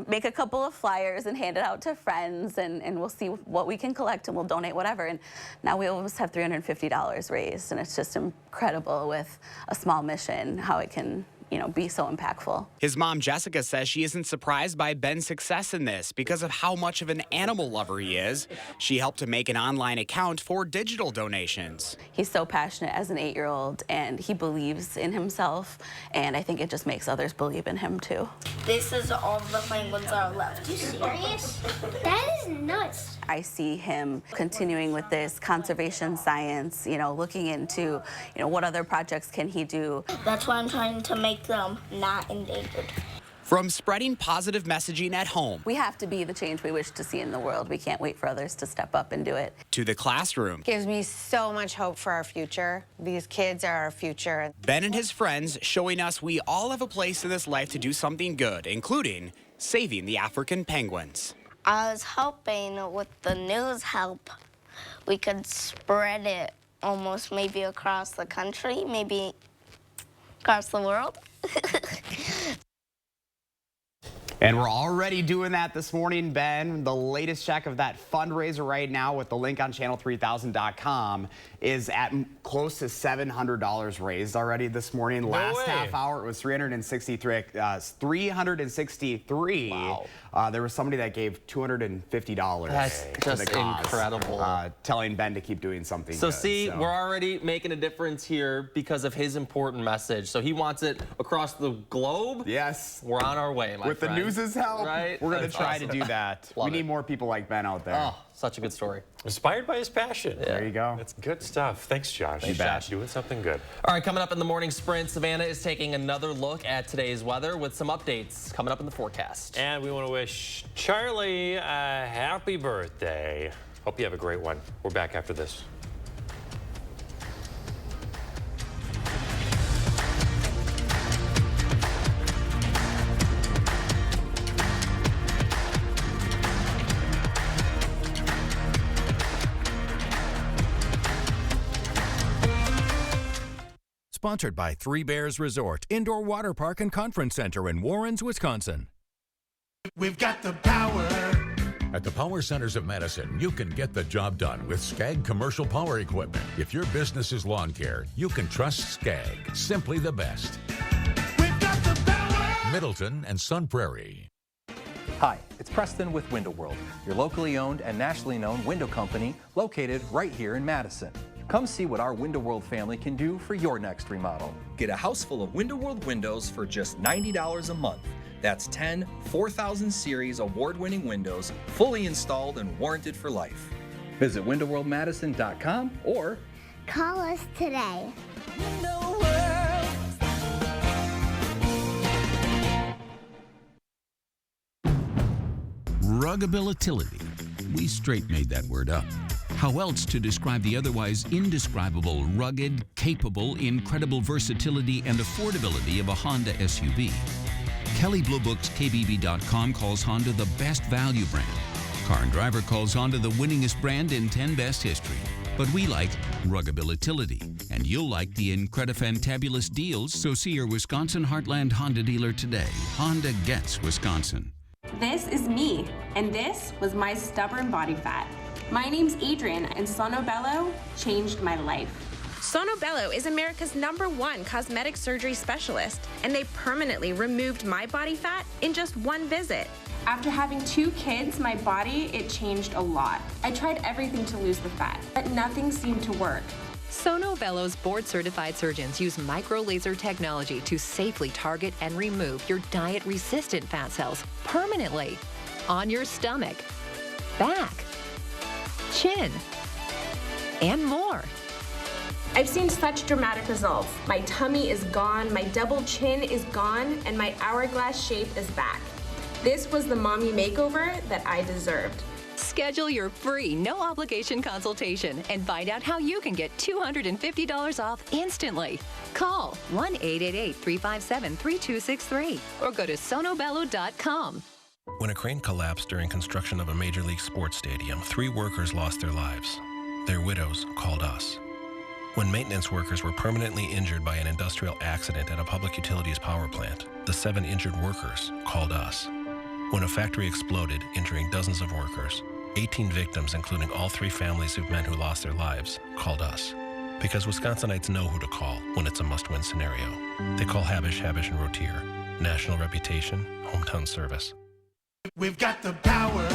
make a couple of flyers and hand it out to friends, and we'll see what we can collect, and we'll donate whatever. And now we almost have $350 raised, and it's just incredible with a small mission how it can, you know, be so impactful. His mom, Jessica, says she isn't surprised by Ben's success in this because of how much of an animal lover he is. She helped him make an online account for digital donations. He's so passionate as an 8-year-old, and he believes in himself, and I think it just makes others believe in him too. This is all the penguins that are left. You serious? That is nuts. I see him continuing with this conservation science, you know, looking into, you know, what other projects can he do. That's why I'm trying to make them not endangered. From spreading positive messaging at home We have to be the change we wish to see in the world. We can't wait for others to step up and do it. to the classroom, Gives me so much hope for our future. These kids are our future. Ben and his friends showing us we all have a place in this life to do something good, including saving the African penguins. I was hoping with the news help, we could spread it almost maybe across the country, maybe across the world. And we're already doing that this morning, Ben. The latest check of that fundraiser right now with the link on channel3000.com is at close to $700 raised already this morning. Last half hour, it was 363. Wow. There was somebody that gave $250 That's to just the cause, incredible. telling Ben to keep doing something So good. see, we're already making a difference here because of his important message. So he wants it across the globe. Yes. We're on our way, my With friend. the news's help, right? we're going to That's try awesome. to do that. Love We need it. more people like Ben out there. Oh, such a good story. Inspired by his passion. There you go. That's good stuff. Thanks, Josh. You bet. Doing something good. All right, coming up in the morning sprint, Savannah is taking another look at today's weather with some updates coming up in the forecast. And we want to wish Charlie a happy birthday. Hope you have a great one. We're back after this. Sponsored by Three Bears Resort, Indoor Water Park and Conference Center in Warrens, Wisconsin. We've got the power. At the Power Centers of Madison, you can get the job done with Skag Commercial Power Equipment. If your business is lawn care, you can trust Skag. Simply the best. We've got the power. Middleton and Sun Prairie. Hi, it's Preston with Window World, your locally owned and nationally known window company located right here in Madison. Come see what our Window World family can do for your next remodel. Get a house full of Window World windows for just $90 a month. That's 10 4000 series award-winning windows, fully installed and warranted for life. Visit windowworldmadison.com or Call us today. Ruggability. We straight made that word up. How else to describe the otherwise indescribable, rugged, capable, incredible versatility and affordability of a Honda SUV? Kelley Blue Book's KBB.com calls Honda the best value brand. Car and Driver calls Honda the winningest brand in 10 best history. But we like ruggability, and you'll like the incredifantabulous deals, so see your Wisconsin Heartland Honda dealer today. Honda gets Wisconsin. This is me, and this was my stubborn body fat. My name's Adrian, and Sonobello changed my life. Sonobello is America's #1 cosmetic surgery specialist, and they permanently removed my body fat in just one visit. After having 2 kids, my body, it changed a lot. I tried everything to lose the fat, but nothing seemed to work. Sonobello's board-certified surgeons use micro-laser technology to safely target and remove your diet-resistant fat cells permanently on your stomach, back, chin, and more. I've seen such dramatic results. My tummy is gone, my double chin is gone, and my hourglass shape is back. This was the mommy makeover that I deserved. Schedule your free, no-obligation consultation and find out how you can get $250 off instantly. Call 1-888-357-3263 or go to sonobello.com. When a crane collapsed during construction of a Major League sports stadium, 3 workers lost their lives. Their widows called us. When maintenance workers were permanently injured by an industrial accident at a public utilities power plant, the 7 injured workers called us. When a factory exploded, injuring dozens of workers, 18 victims, including all 3 families of men who lost their lives, called us. Because Wisconsinites know who to call when it's a must-win scenario. They call Habish, Habish & Rotier. National reputation, hometown service. We've got the power.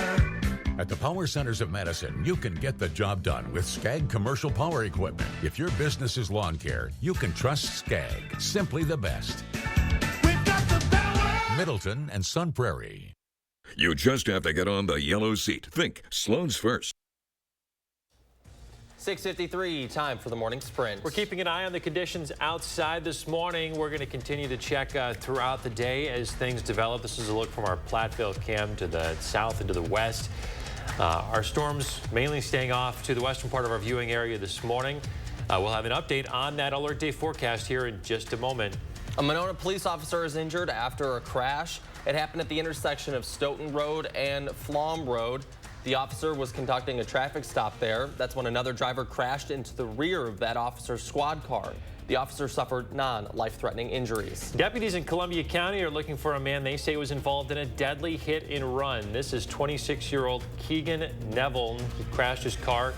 At the Power Centers of Madison, you can get the job done with Skag Commercial Power Equipment. If your business is lawn care, you can trust Skag. Simply the best. We've got the power. Middleton and Sun Prairie. You just have to get on the yellow seat. Think Sloan's first. 6:53, time for the morning sprint. We're keeping an eye on the conditions outside this morning. We're going to continue to check throughout the day as things develop. This is a look from our Platteville cam to the south and to the west. Our storms mainly staying off to the western part of our viewing area this morning. We'll have an update on that alert day forecast here in just a moment. A Monona police officer is injured after a crash. It happened at the intersection of Stoughton Road and Flom Road. The officer was conducting a traffic stop there. That's when another driver crashed into the rear of that officer's squad car. The officer suffered non-life-threatening injuries. Deputies in Columbia County are looking for a man they say was involved in a deadly hit and run. This is 26-year-old Keegan Neville, who crashed his car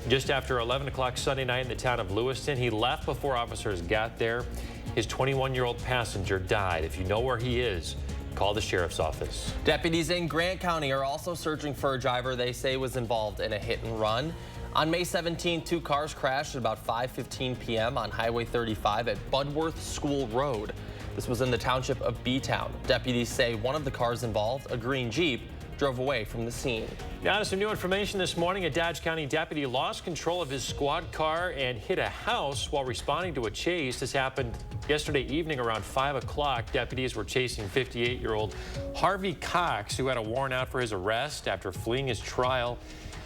just after 11 o'clock Sunday night in the town of Lewiston. He left before officers got there. His 21-year-old passenger died. If you know where he is, call the sheriff's office. Deputies in Grant County are also searching for a driver they say was involved in a hit and run. On May 17, 2 cars crashed at about 5:15 p.m. on Highway 35 at Budworth School Road. This was in the township of B-Town. Deputies say one of the cars involved, a green Jeep, drove away from the scene. Now to some new information this morning. A Dodge County deputy lost control of his squad car and hit a house while responding to a chase. This happened yesterday evening around 5 o'clock. Deputies were chasing 58-year-old Harvey Cox, who had a warrant out for his arrest after fleeing his trial.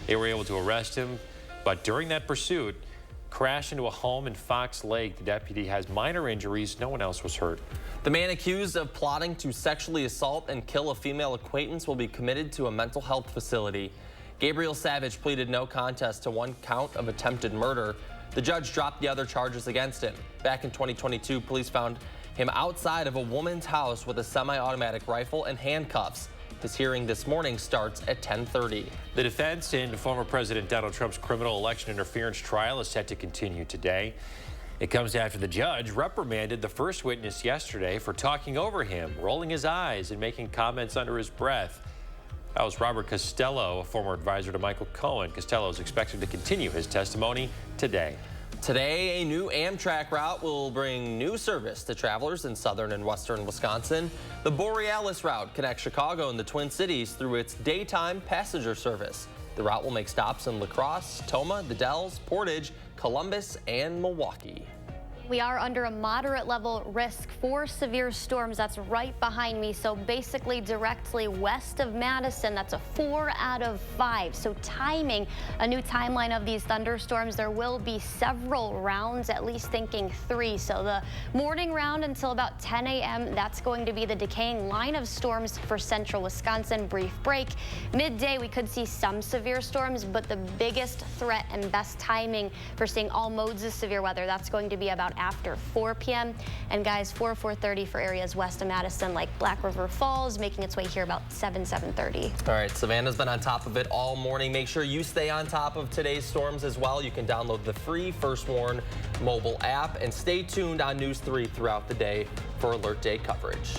They were able to arrest him, but during that pursuit, crashed into a home in Fox Lake. The deputy has minor injuries. No one else was hurt. The man accused of plotting to sexually assault and kill a female acquaintance will be committed to a mental health facility. Gabriel Savage pleaded no contest to 1 count of attempted murder. The judge dropped the other charges against him. Back in 2022, police found him outside of a woman's house with a semi-automatic rifle and handcuffs. His hearing this morning starts at 10:30. The defense in former President Donald Trump's criminal election interference trial is set to continue today. It comes after the judge reprimanded the first witness yesterday for talking over him, rolling his eyes, and making comments under his breath. That was Robert Costello, a former advisor to Michael Cohen. Costello is expected to continue his testimony today. Today, a new Amtrak route will bring new service to travelers in southern and western Wisconsin. The Borealis route connects Chicago and the Twin Cities through its daytime passenger service. The route will make stops in La Crosse, Toma, The Dells, Portage, Columbus, and Milwaukee. We are under a moderate level risk for severe storms. That's right behind me. So basically directly west of Madison, that's a 4 out of 5. So timing a new timeline of these thunderstorms, there will be several rounds, at least thinking 3. So the morning round until about 10 a.m., that's going to be the decaying line of storms for central Wisconsin. Brief break. Midday, we could see some severe storms, but the biggest threat and best timing for seeing all modes of severe weather, that's going to be about after 4 p.m. And guys, 4:30 for areas west of Madison like Black River Falls, making its way here about 7:30. All right, Savannah's been on top of it all morning. Make sure you stay on top of today's storms as well. You can download the free First Warn mobile app and stay tuned on News 3 throughout the day for alert day coverage.